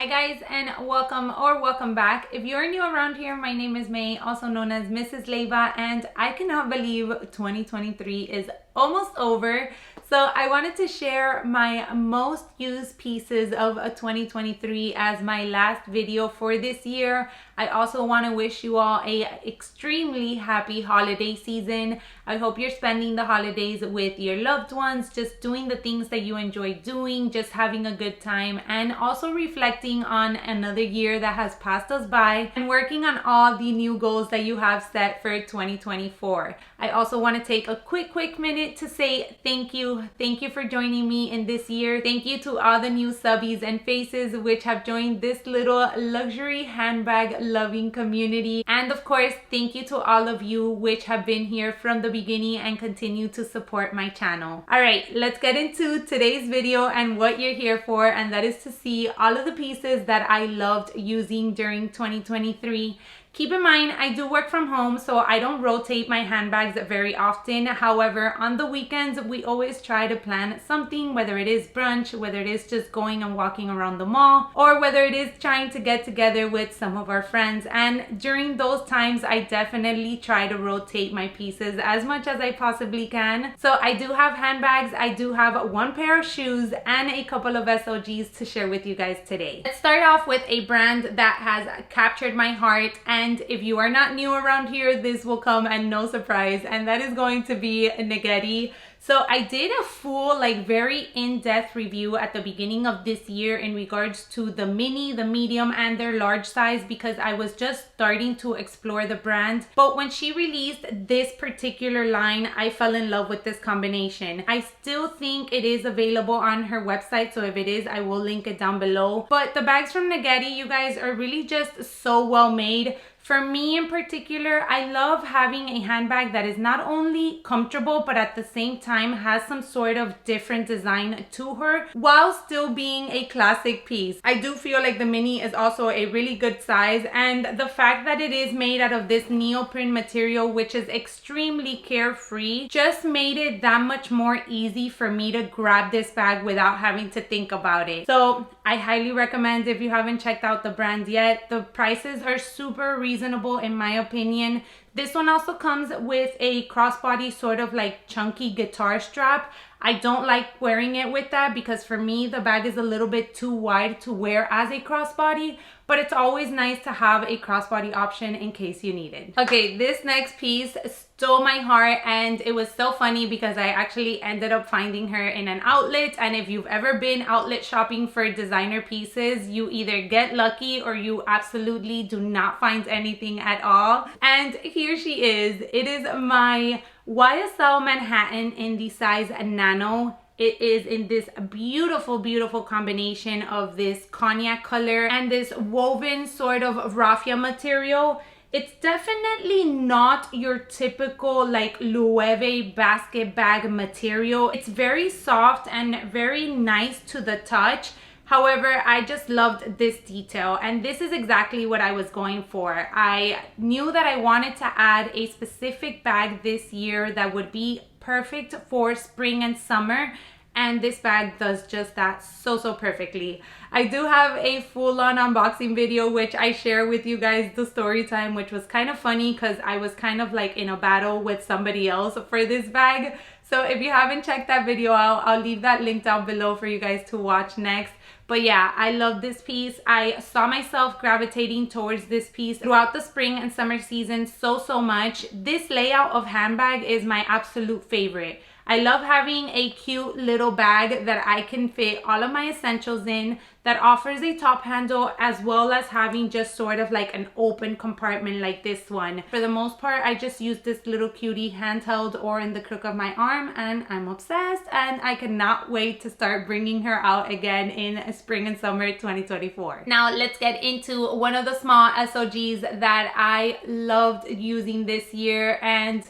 Hi guys, and welcome back. If you're new around here, my name is May, also known as Mrs. Leyva, and I cannot believe 2023 is almost over. So I wanted to share my most used pieces of 2023 as my last video for this year. I also want to wish you all a extremely happy holiday season. I hope you're spending the holidays with your loved ones, just doing the things that you enjoy doing, just having a good time, and also reflecting on another year that has passed us by and working on all the new goals that you have set for 2024. I also want to take a quick minute to say thank you. Thank you for joining me in this year. Thank you to all the new subbies and faces which have joined this little luxury handbag loving community. And of course, thank you to all of you which have been here from the beginning and continue to support my channel. All right, let's get into today's video and what you're here for, and that is to see all of the pieces that I loved using during 2023. Keep in mind, I do work from home, so I don't rotate my handbags very often. However, on the weekends, we always try to plan something, whether it is brunch, whether it is just going and walking around the mall, or whether it is trying to get together with some of our friends. And during those times, I definitely try to rotate my pieces as much as I possibly can. So I do have handbags, I do have one pair of shoes, and a couple of SLGs to share with you guys today. Let's start off with a brand that has captured my heart, and if you are not new around here, this will come at no surprise, and that is going to be Netti. So I did a full, very in-depth review at the beginning of this year in regards to the mini, the medium, and their large size, because I was just starting to explore the brand. But when she released this particular line, I fell in love with this combination. I still think it is available on her website, so if it is, I will link it down below. But the bags from Netti, you guys, are really just so well made. For me in particular, I love having a handbag that is not only comfortable, but at the same time has some sort of different design to her while still being a classic piece. I do feel like the mini is also a really good size, and the fact that it is made out of this neoprene material, which is extremely carefree, just made it that much more easy for me to grab this bag without having to think about it. So I highly recommend, if you haven't checked out the brand yet. The prices are super reasonable in my opinion. This one also comes with a crossbody sort of chunky guitar strap. I don't like wearing it with that because for me the bag is a little bit too wide to wear as a crossbody, but it's always nice to have a crossbody option in case you need it. Okay, this next piece stole my heart, and it was so funny because I actually ended up finding her in an outlet. And if you've ever been outlet shopping for designer pieces, you either get lucky or you absolutely do not find anything at all. And here she is. It is my YSL Manhattan in the size nano. It is in this beautiful combination of this cognac color and this woven sort of raffia material. It's definitely not your typical Loewe basket bag material. It's very soft and very nice to the touch. However, I just loved this detail, and this is exactly what I was going for. I knew that I wanted to add a specific bag this year that would be perfect for spring and summer, and this bag does just that so perfectly. I do have a full-on unboxing video which I share with you guys, the story time, which was kind of funny because I was kind of in a battle with somebody else for this bag. So if you haven't checked that video out, I'll leave that link down below for you guys to watch next. But yeah, I love this piece. I saw myself gravitating towards this piece throughout the spring and summer season so much. This layout of handbag is my absolute favorite. I love having a cute little bag that I can fit all of my essentials in, that offers a top handle, as well as having just sort of an open compartment like this one. For the most part, I just use this little cutie handheld or in the crook of my arm, and I'm obsessed, and I cannot wait to start bringing her out again in spring and summer 2024. Now let's get into one of the small SLGs that I loved using this year, and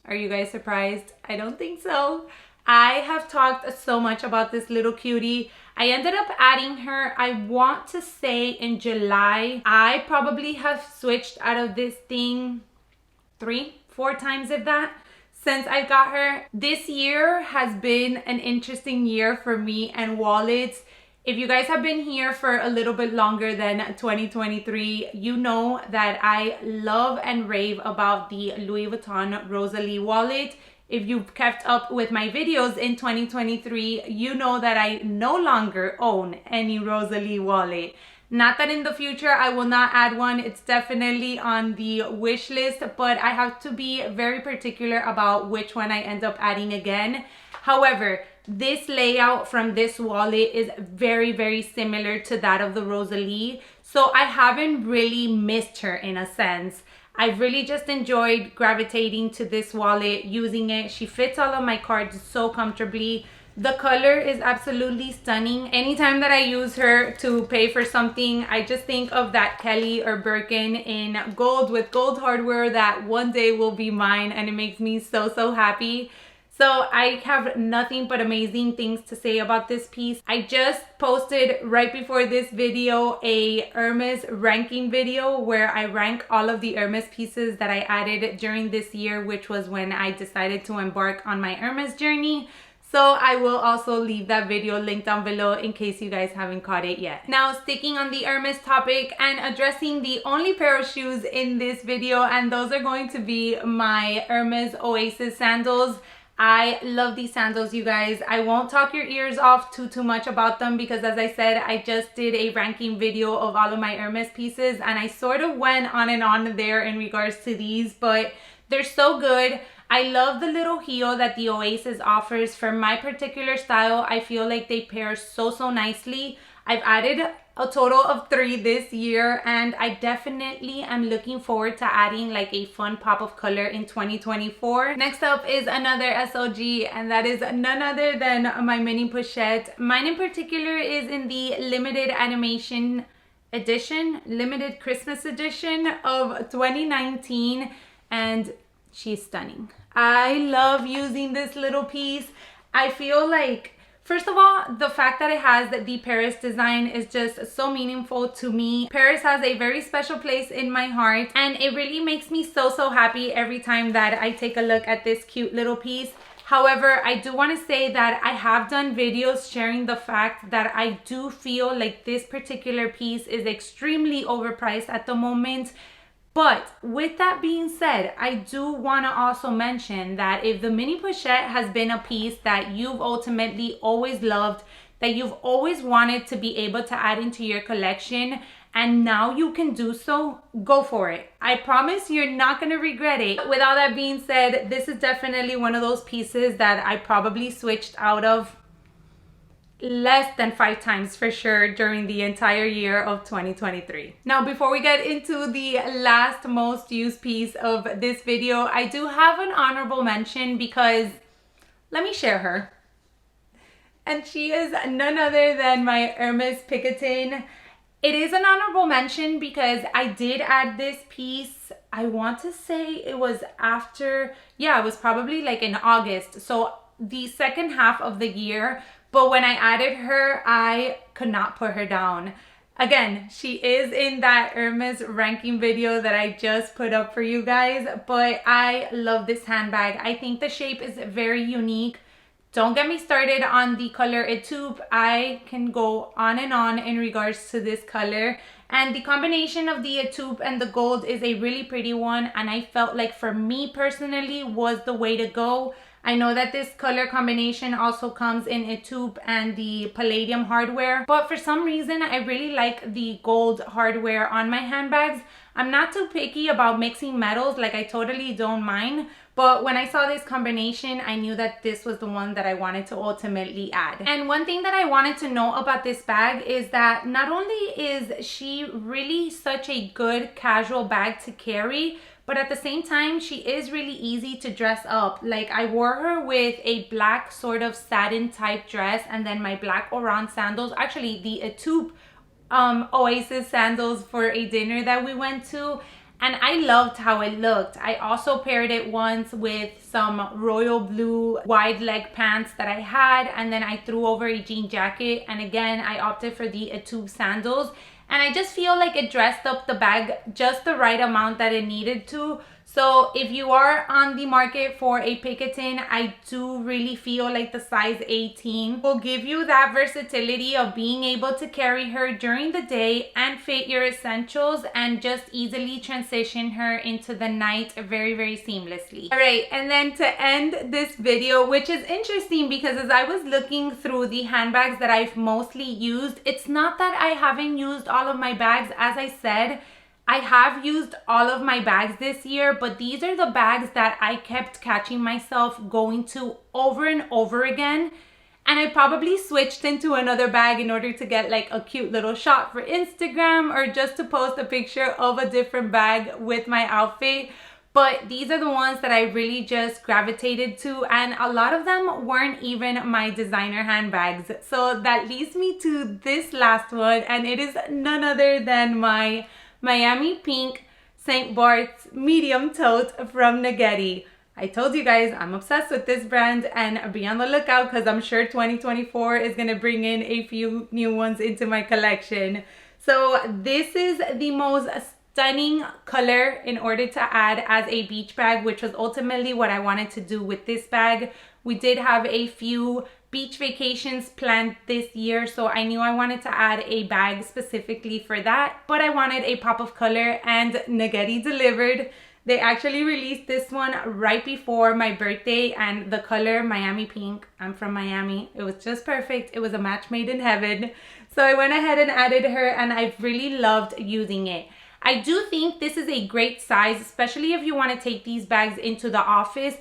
are you guys surprised? I don't think so. I have talked so much about this little cutie. I ended up adding her, I want to say in July. I probably have switched out of this thing 3-4 times, if that, since I got her. This year has been an interesting year for me and wallets. If you guys have been here for a little bit longer than 2023, you know that I love and rave about the Louis Vuitton Rosalie wallet. If you've kept up with my videos in 2023, you know that I no longer own any Rosalie wallet. Not that in the future I will not add one. It's definitely on the wish list, but I have to be very particular about which one I end up adding again. However, this layout from this wallet is very, very similar to that of the Rosalie. So I haven't really missed her in a sense. I've really just enjoyed gravitating to this wallet, using it. She fits all of my cards so comfortably. The color is absolutely stunning. Anytime that I use her to pay for something, I just think of that Kelly or Birkin in gold with gold hardware that one day will be mine, and it makes me so, so happy. So I have nothing but amazing things to say about this piece. I just posted right before this video a Hermes ranking video where I rank all of the Hermes pieces that I added during this year, which was when I decided to embark on my Hermes journey. So I will also leave that video linked down below in case you guys haven't caught it yet. Now, sticking on the Hermes topic and addressing the only pair of shoes in this video, and those are going to be my Hermes Oasis sandals. I love these sandals, you guys. I won't talk your ears off too much about them because, as I said, I just did a ranking video of all of my Hermes pieces and I sort of went on and on there in regards to these, but they're so good. I love the little heel that the Oasis offers. For my particular style, I feel like they pair so nicely. I've added a total of 3 this year, and I definitely am looking forward to adding like a fun pop of color in 2024. Next up is another SLG, and that is none other than my mini pochette. Mine in particular is in the limited animation edition, limited Christmas edition of 2019, and she's stunning. I love using this little piece. I feel like, first of all, the fact that it has the Paris design is just so meaningful to me. Paris has a very special place in my heart, and it really makes me so happy every time that I take a look at this cute little piece. However, I do want to say that I have done videos sharing the fact that I do feel like this particular piece is extremely overpriced at the moment. But with that being said, I do want to also mention that if the mini pochette has been a piece that you've ultimately always loved, that you've always wanted to be able to add into your collection, and now you can do so, go for it. I promise you're not going to regret it. With all that being said, this is definitely one of those pieces that I probably switched out of less than 5 times for sure during the entire year of 2023. Now, before we get into the last most used piece of this video, I do have an honorable mention because let me share her. And she is none other than my Hermes Picotin. It is an honorable mention because I did add this piece, I want to say it was after, yeah, it was probably like in August. So the second half of the year. But when I added her, I could not put her down. Again, she is in that Hermes ranking video that I just put up for you guys, but I love this handbag. I think the shape is very unique. Don't get me started on the color etoupe. I can go on and on in regards to this color. And the combination of the etoupe and the gold is a really pretty one, and I felt like for me personally was the way to go. I know that this color combination also comes in etoupe and the palladium hardware, but for some reason I really like the gold hardware on my handbags. I'm not too picky about mixing metals, like I totally don't mind, but when I saw this combination, I knew that this was the one that I wanted to ultimately add. And one thing that I wanted to know about this bag is that not only is she really such a good casual bag to carry, but at the same time, she is really easy to dress up. Like, I wore her with a black sort of satin type dress and then my black orange sandals, actually the etoupe Oasis sandals for a dinner that we went to. And I loved how it looked. I also paired it once with some royal blue wide leg pants that I had, and then I threw over a jean jacket. And again, I opted for the etoupe sandals. and I just feel like it dressed up the bag just the right amount that it needed to. So if you are on the market for a Picotin, I do really feel like the size 18 will give you that versatility of being able to carry her during the day and fit your essentials and just easily transition her into the night very, very seamlessly. All right, and then to end this video, which is interesting because as I was looking through the handbags that I've mostly used, it's not that I haven't used all of my bags. As I said, I have used all of my bags this year, but these are the bags that I kept catching myself going to over and over again. And I probably switched into another bag in order to get like a cute little shot for Instagram or just to post a picture of a different bag with my outfit. But these are the ones that I really just gravitated to, and a lot of them weren't even my designer handbags. So that leads me to this last one, and it is none other than my Miami Pink St. Bart's medium tote from Netti. I told you guys I'm obsessed with this brand, and be on the lookout because I'm sure 2024 is going to bring in a few new ones into my collection. So this is the most stunning color in order to add as a beach bag, which was ultimately what I wanted to do with this bag. We did have a few beach vacations planned this year, so I knew I wanted to add a bag specifically for that, but I wanted a pop of color, and Netti delivered. They actually released this one right before my birthday, and the color Miami Pink, I'm from Miami, it was just perfect. It was a match made in heaven. So I went ahead and added her, and I've really loved using it. I do think this is a great size, especially if you want to take these bags into the office.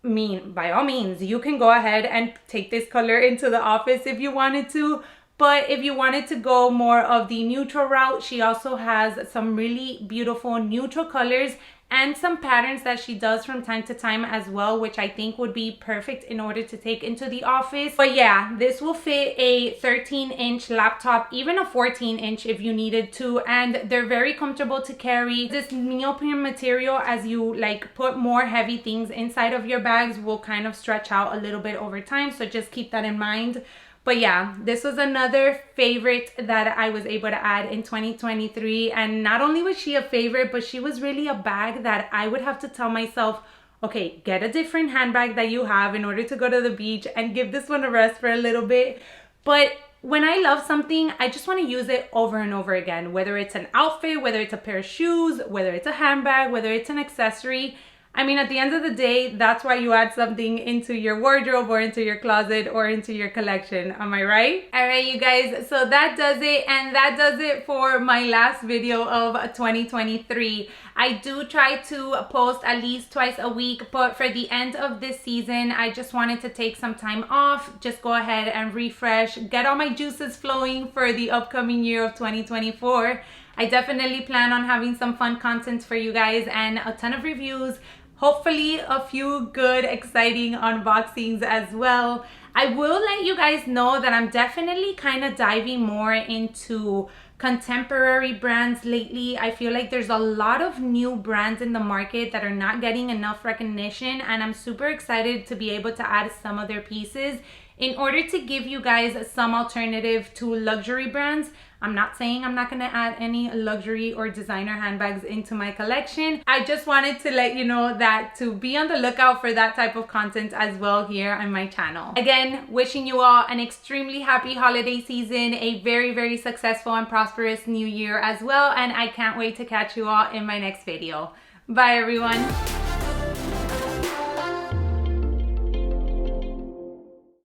By all means, you can go ahead and take this color into the office if you wanted to. But if you wanted to go more of the neutral route, she also has some really beautiful neutral colors and some patterns that she does from time to time as well, which I think would be perfect in order to take into the office. But yeah, this will fit a 13-inch laptop, even a 14-inch if you needed to, and they're very comfortable to carry. This neoprene material, as you like put more heavy things inside of your bags, will kind of stretch out a little bit over time, so just keep that in mind. But yeah, this was another favorite that I was able to add in 2023. And not only was she a favorite, but she was really a bag that I would have to tell myself, okay, get a different handbag that you have in order to go to the beach and give this one a rest for a little bit. But when I love something, I just want to use it over and over again, whether it's an outfit, whether it's a pair of shoes, whether it's a handbag, whether it's an accessory. I mean, at the end of the day, that's why you add something into your wardrobe or into your closet or into your collection. Am I right? All right, you guys. So that does it. And that does it for my last video of 2023. I do try to post at least twice a week, but for the end of this season, I just wanted to take some time off, just go ahead and refresh, get all my juices flowing for the upcoming year of 2024. I definitely plan on having some fun content for you guys and a ton of reviews. Hopefully a few good, exciting unboxings as well. I will let you guys know that I'm definitely kind of diving more into contemporary brands lately. I feel like there's a lot of new brands in the market that are not getting enough recognition, and I'm super excited to be able to add some of their pieces in order to give you guys some alternative to luxury brands. I'm not saying I'm not going to add any luxury or designer handbags into my collection. I just wanted to let you know that to be on the lookout for that type of content as well here on my channel. Again, wishing you all an extremely happy holiday season, a very, very successful and prosperous new year as well, and I can't wait to catch you all in my next video. Bye everyone.